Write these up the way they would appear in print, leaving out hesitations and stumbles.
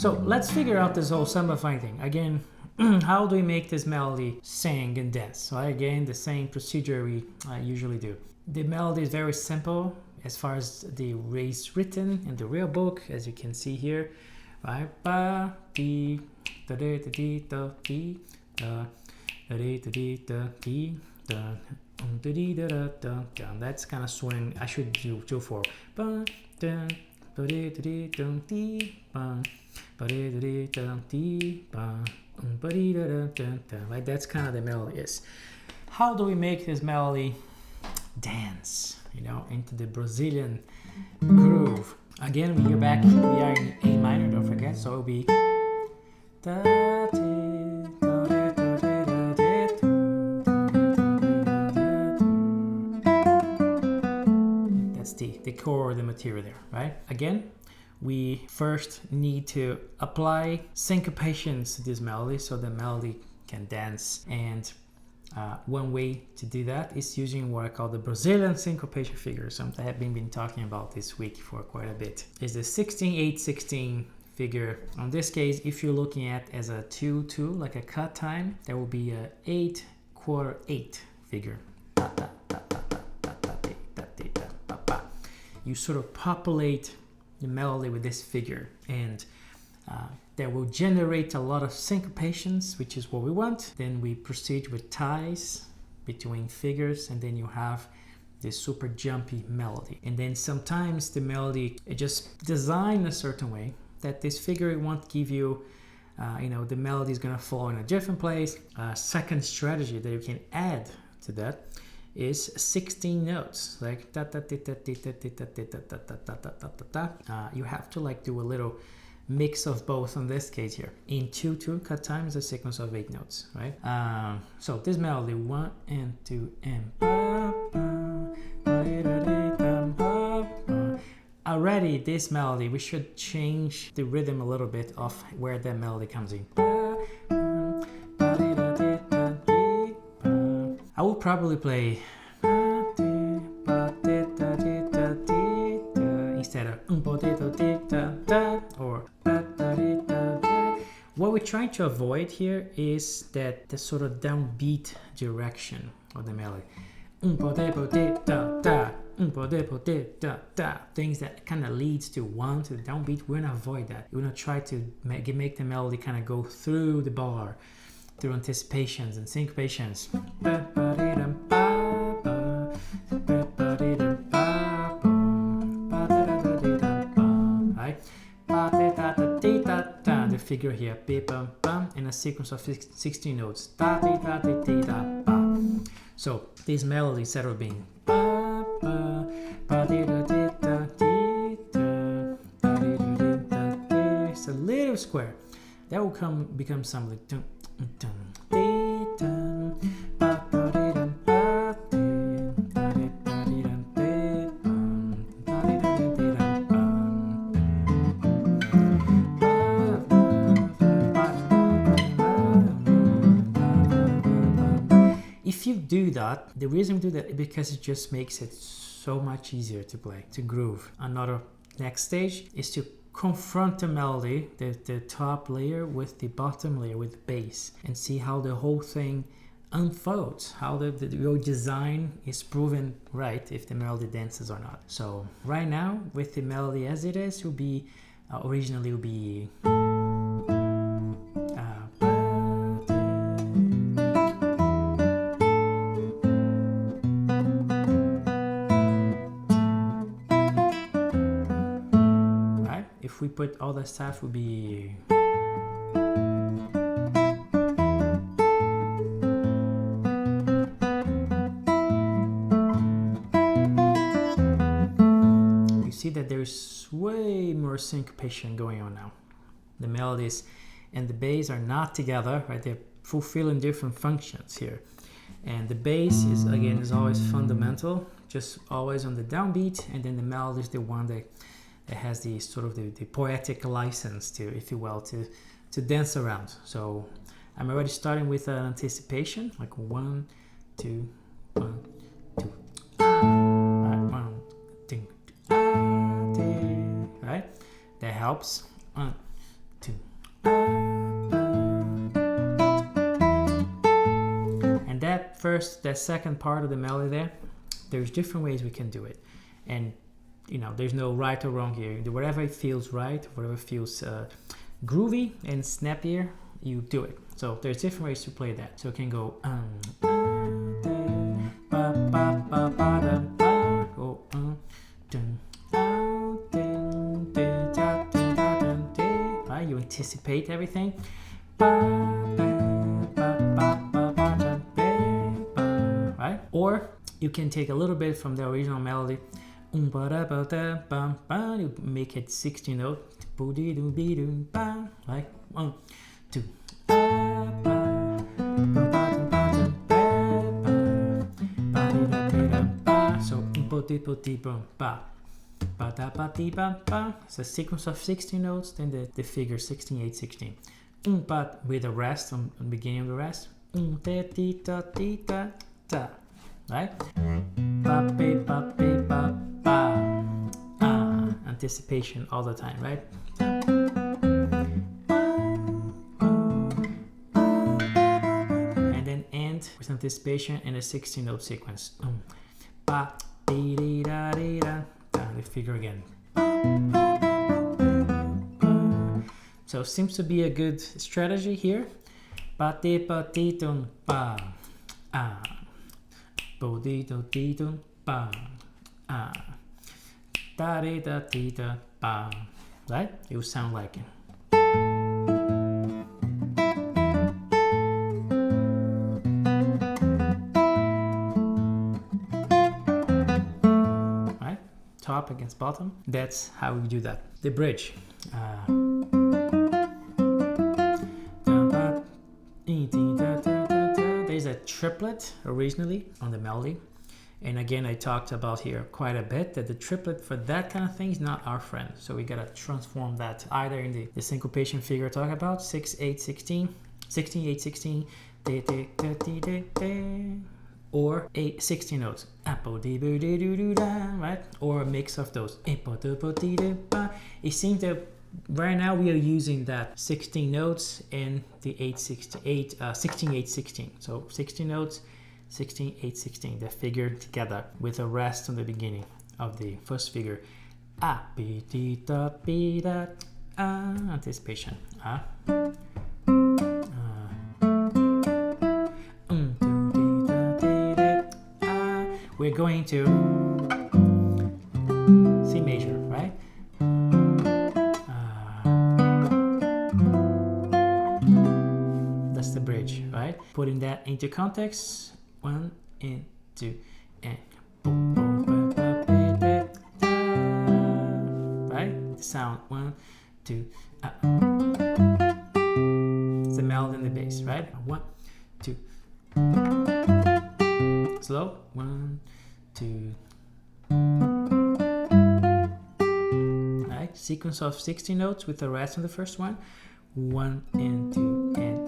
So let's figure out this whole Sambafying thing. Again, how do we make this melody sing and dance? So again, the same procedure we usually do. The melody is very simple as far as the ways written in the real book, as you can see here. Right? Ba, dee, da, da, da, dee, da, dee, da, da, dee, da, dee, da, dee, da, da, dee, da, da, da, da. That's kind of swing. I should do 4. Ba, da, ba, dee, da, dee, da, dee, ba, ba, dee, da, dee, da, dee, ba, ba, dee, da, da, da, da. Right? That's kind of the melody is. How do we make this melody dance, you know, into the Brazilian groove? Again, we are back, we are in A minor, don't forget, so it'll be that's the core of the material there, right? Again, we first need to apply syncopations to this melody so the melody can dance, and one way to do that is using what I call the Brazilian syncopation figure, something I have been talking about this week for quite a bit. It's the 16-8-16 figure. In this case, if you're looking at as a 2-2, like a cut time, that will be a 8/4-8 figure. You sort of populate the melody with this figure, and that will generate a lot of syncopations, which is what we want. Then we proceed with ties between figures, and then you have this super jumpy melody. And then sometimes the melody is just designed a certain way that this figure won't give you, you know, the melody is gonna fall in a different place. Second strategy that you can add to that is 16 notes, like da da da da da da da da da da da da da. You have to like do a little mix of both in this case here. In 2/2 cut time is a sequence of 8 notes, right? So this melody 1 and 2 and already this melody we should change the rhythm a little bit of where that melody comes in. I will probably play instead of or what we're trying to avoid here is that the sort of downbeat direction of the melody. Things that kind of leads to one to the downbeat. We're gonna avoid that. We're gonna try to make the melody kind of go through the bar, through anticipations and syncopations. The figure here, in a sequence of 16 notes. So this melody, instead of being it's a little square. That will become something. If you do that, the reason we do that is because it just makes it so much easier to play, to groove. Another next stage is to confront the melody, the top layer with the bottom layer, with the bass, and see how the whole thing unfolds, how your design is proven right, if the melody dances or not. So right now, with the melody as it is, will be originally will be if we put all the stuff, would be you see that there's way more syncopation going on now. The melodies and the bass are not together, right? They're fulfilling different functions here. And the bass is always fundamental, just always on the downbeat, and then the melody is the one that has the sort of the poetic license to, if you will, to dance around. So I'm already starting with an anticipation, like 1, 2, 1, 2, 1, 2, right? That helps. 1, 2, first, that second part of the melody there, there's different ways we can do it. And you know, there's no right or wrong here. Do whatever feels right, whatever feels groovy and snappier, you do it. So there's different ways to play that. So it can go right, you anticipate everything. Right? Or you can take a little bit from the original melody, you make it 16 notes, like 1, 2. So it's a sequence of 16 notes, then the figure 16, 8, 16. But with a rest on the beginning of the rest. Right? Anticipation all the time, right? And then end with anticipation in a 16-note sequence. The figure again. So it seems to be a good strategy here. Right? It will sound like it. Right? Top against bottom. That's how we do that. The bridge. There's a triplet originally on the melody. And again, I talked about here quite a bit that the triplet for that kind of thing is not our friend. So we gotta transform that either in the syncopation figure I talk about, 6, 8, 16, 16, 8, 16, or 16 notes, right? Or a mix of those. It seems that right now we are using that 16 notes in the 16, 8, 16. So 16 notes, 16, 8, 16, the figure together with a rest on the beginning of the first figure. Anticipation. We're going to C major, right? That's the bridge, right? Putting that into context. 1 and 2 and right? The sound 1, 2. It's the melody and the bass, right? 1, 2. Slow. 1, 2. Right? Sequence of 16 notes with the rest of the first one. 1 and 2 and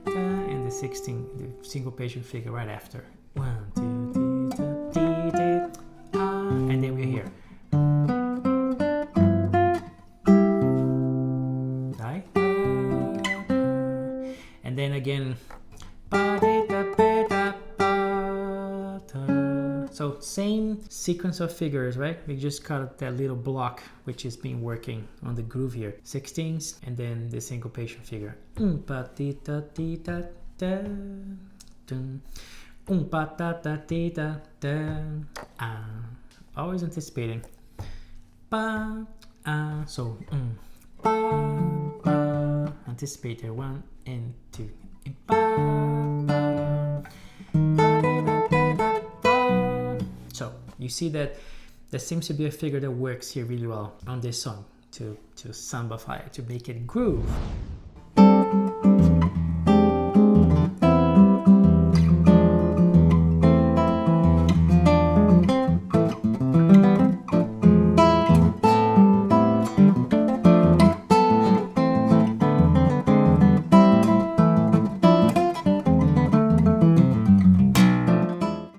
and the 16, the syncopation figure right after. 1, 2, 3, and then we're here. Right? And then again. So same sequence of figures, right? We just cut that little block which has been working on the groove here. 16s and then the syncopation figure. Always anticipating. So anticipate there. 1 and 2. So you see that there seems to be a figure that works here really well on this song to sambafy, to make it groove.